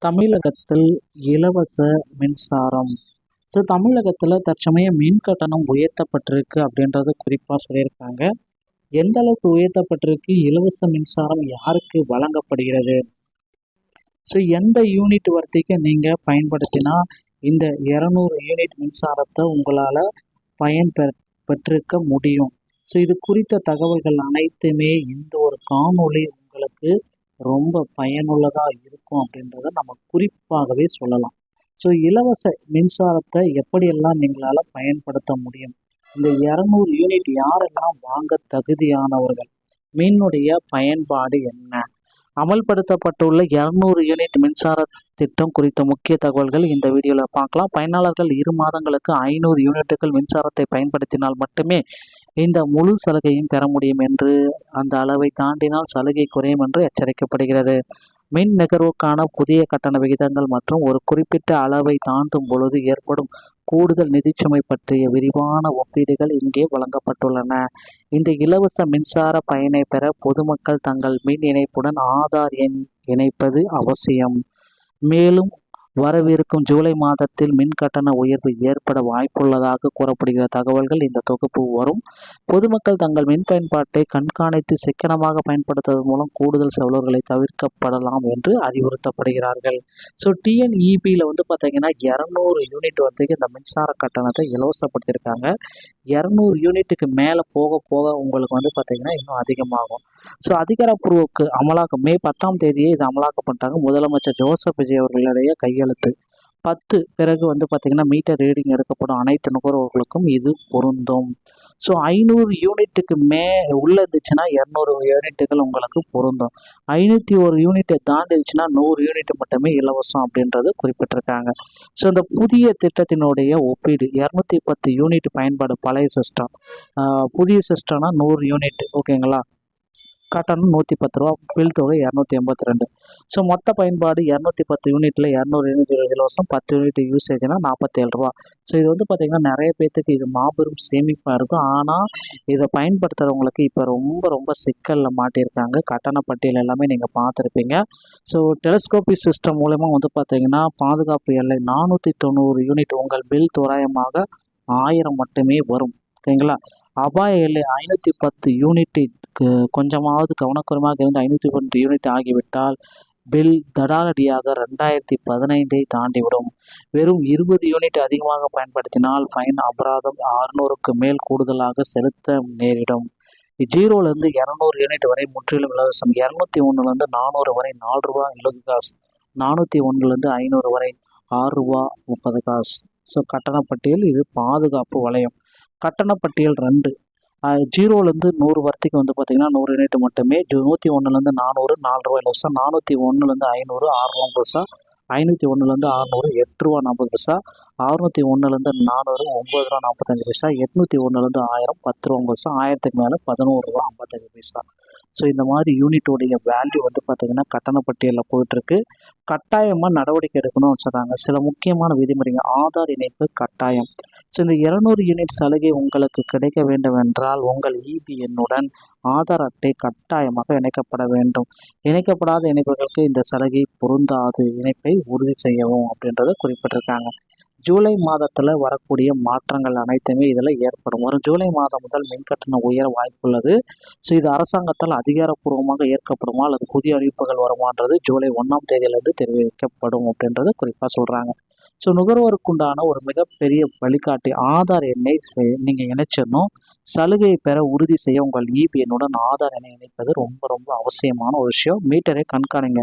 தமிழகத்தில் இலவச மின்சாரம். தமிழகத்தில் தற்சமயம் மின் கட்டணம் உயர்த்தப்பட்டிருக்கு அப்படின்றது குறிப்பாக சொல்லியிருக்காங்க. எந்த அளவுக்கு உயர்த்தப்பட்டிருக்கு, இலவச மின்சாரம் யாருக்கு வழங்கப்படுகிறது, எந்த யூனிட் வர்த்திக்கு நீங்கள் பயன்படுத்தினா இந்த 200 யூனிட் மின்சாரத்தை உங்களால் பெற்றிருக்க முடியும். இது குறித்த தகவல்கள் அனைத்துமே இந்த ஒரு காணொளி உங்களுக்கு ரொம்ப பயனுள்ளதாக இருக்கும் அப்படின்றத நம்ம குறிப்பாகவே சொல்லலாம். இலவச மின்சாரத்தை எப்படியெல்லாம் நீங்களால் பயன்படுத்த முடியும், இந்த 200 யூனிட் யாரெல்லாம் வாங்க தகுதியானவர்கள், மின்னுடைய பயன்பாடு என்ன, அமல்படுத்தப்பட்டுள்ள 200 யூனிட் மின்சார திட்டம் குறித்த முக்கிய தகவல்கள் இந்த வீடியோவில் பார்க்கலாம். பயனாளர்கள் 2 மாதங்களுக்கு 500 யூனிட்டுகள் மின்சாரத்தை பயன்படுத்தினால் மட்டுமே இந்த முழு சலுகையும் பெற முடியும் என்று, அந்த அளவை தாண்டினால் சலுகை குறையும் என்று எச்சரிக்கப்படுகிறது. மின் நுகர்வுக்கான புதிய கட்டண விகிதங்கள் மற்றும் ஒரு குறிப்பிட்ட அளவை தாண்டும் பொழுது ஏற்படும் கூடுதல் நிதிச்சுமை பற்றிய விரிவான ஒப்பீடுகள் இங்கே வழங்கப்பட்டுள்ளன. இந்த இலவச மின்சார பயனை பெற பொதுமக்கள் தங்கள் மின் இணைப்புடன் ஆதார் எண் இணைப்பது அவசியம். மேலும் வரவிருக்கும் ஜூலை மாதத்தில் மின் கட்டண உயர்வு ஏற்பட வாய்ப்புள்ளதாக கூறப்படுகிற தகவல்கள் இந்த தொகுப்பு வரும். பொதுமக்கள் தங்கள் மின் பயன்பாட்டை கண்காணித்து சிக்கனமாக பயன்படுத்துவதன் மூலம் கூடுதல் செலவுகளை தவிர்க்கப்படலாம் என்று அறிவுறுத்தப்படுகிறார்கள். டிஎன்இபியில் பார்த்தீங்கன்னா 200 யூனிட் வரைக்கும் இந்த மின்சார கட்டணத்தை இலவசப்படுத்தியிருக்காங்க. 200 யூனிட்டுக்கு மேலே போக போக உங்களுக்கு பார்த்தீங்கன்னா இன்னும் அதிகமாகும். அதிகாரப்பூர்வக்கு அமலாக்கம் மே 10ஆம் தேதியே இது அமலாக்கப்பட்டாங்க. முதலமைச்சர் ஜோசப் விஜய் அவர்களுடைய கையெழுத்து 10 பிறகு பார்த்தீங்கன்னா மீட்டர் ரீடிங் எடுக்கப்படும் அனைத்து நுகர்வோர்களுக்கும் இது பொருந்தும். 500 யூனிட்டுக்கு உள்ள இருந்துச்சுன்னா 200 யூனிட்டுகள் உங்களுக்கு பொருந்தும். 501 யூனிட்டை தாண்டிடுச்சுன்னா 100 யூனிட் மட்டுமே இலவசம் அப்படின்றது குறிப்பிட்டிருக்காங்க. இந்த புதிய திட்டத்தினுடைய ஒப்பீடு 210 யூனிட் பயன்பாடு பழைய சிஸ்டம், புதிய சிஸ்டம்னா 100 யூனிட் ஓகேங்களா, கட்டணம் 110 ரூபா, பில் தொகை 282. மொத்த பயன்பாடு 210 யூனிட்டில் 200 யூனிட் இலவசம், 10 யூனிட் யூசேஜ்னா 47 ரூபா. இது பார்த்தீங்கன்னா நிறைய பேர்த்துக்கு இது மாபெரும் சேமிப்பாக இருக்கும். ஆனால் இதை பயன்படுத்துகிறவங்களுக்கு இப்போ ரொம்ப ரொம்ப சிக்கலில் மாட்டியிருக்காங்க. கட்டண பட்டியல் எல்லாமே நீங்கள் பார்த்துருப்பீங்க. டெலஸ்கோபிக் சிஸ்டம் மூலமா பார்த்தீங்கன்னா பாதுகாப்பு எல்லை 490 யூனிட், உங்கள் பில் தோராயமாக 1000 மட்டுமே வரும் ஓகேங்களா. அபாய எல்லை 510 யூனிட்டுக்கு கொஞ்சமாவது கவனக்குறைவாக இருந்து 510 யூனிட் ஆகிவிட்டால் பில் தடாலடியாக 2015 தாண்டிவிடும். வெறும் 20 யூனிட் அதிகமாக பயன்படுத்தினால் ஃபைன், அபராதம் 600க்கு மேல் கூடுதலாக செலுத்த நேரிடும். 0லேருந்து 200 யூனிட் வரை முற்றிலும் இலவசம். 201லேருந்து 400 வரை 4 ரூபா 70 காசு, 401லேருந்து 500 வரை 6 ரூபா 30 காசு. கட்டண பட்டியல் இது பாதுகாப்பு வளையம். கட்டணப்பட்டியல் 2, 0லேருந்து 100 வரைக்கும் பார்த்தீங்கன்னா 100 யூனிட் மட்டுமே. 101லேருந்து 400 4 ரூபா இலவசம், 401லேருந்து 500 6 ரூபா பைசா, 501லேருந்து 600 8 ரூபா 40 பைசா, 601லேருந்து 400 9 ரூபா 45 பைசா, 801லேருந்து 1000 10 ரூபா பைசா, 1000க்கு மேலே 11 ரூபா 55 பைசா. இந்த மாதிரி யூனிட்டோடைய வேல்யூ பார்த்தீங்கன்னா கட்டண பட்டியலில் போயிட்டுருக்கு. கட்டாயமாக நடவடிக்கை எடுக்கணும்னு சொல்கிறாங்க. சில முக்கியமான விதிமுறைகள், ஆதார் இணைப்பு கட்டாயம். இந்த 200 யூனிட் சலுகை உங்களுக்கு கிடைக்க வேண்டும் என்றால் உங்கள் இபி எண்ணுடன் ஆதார் அட்டை கட்டாயமாக இணைக்கப்பட வேண்டும். இணைக்கப்படாத இணைப்புகளுக்கு இந்த சலுகை பொருந்தாது. இணைப்பை உறுதி செய்யவும் அப்படின்றத குறிப்பிட்டிருக்காங்க. ஜூலை மாதத்தில் வரக்கூடிய மாற்றங்கள் அனைத்துமே இதில் ஏற்படும். வரும் ஜூலை மாதம் முதல் மின்கட்டணம் உயர வாய்ப்புள்ளது. இது அரசாங்கத்தால் அதிகாரப்பூர்வமாக ஏற்கப்படுமா அல்லது புதிய அறிவிப்புகள் வருமானது ஜூலை 1ஆம் தேதியிலிருந்து தெரிவிக்கப்படும் அப்படின்றத குறிப்பாக சொல்கிறாங்க. நுகர்வோருக்குண்டான ஒரு மிகப்பெரிய வழிகாட்டி ஆதார் எண்ணை நீங்கள் இணைச்சிடணும். சலுகையை பெற உறுதி செய்ய உங்கள் இபி எண்ணுடன் ஆதார் எண்ணை இணைப்பது ரொம்ப ரொம்ப அவசியமான ஒரு விஷயம். மீட்டரை கண்காணிங்க.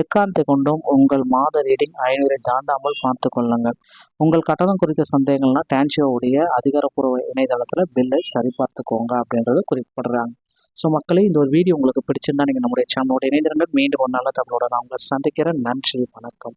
எக்காரணத்தை கொண்டும் உங்கள் மாத ரீடிங் 500 தாண்டாமல் பார்த்து கொள்ளுங்கள். உங்கள் கட்டணம் குறித்த சந்தேகங்கள்னா டான்சியோவுடைய அதிகாரப்பூர்வ இணையதளத்தில் பில்லை சரிபார்த்துக்கோங்க அப்படின்றத குறிப்பிடுறாங்க. மக்களே, இந்த ஒரு வீடியோ உங்களுக்கு பிடிச்சிருந்தா நீங்கள் நம்முடைய சேனலோட இணைந்திருங்கள். மீண்டும் ஒரு நல்ல தகவலோட நான் உங்களை சந்திக்கிறேன். நன்றி, வணக்கம்.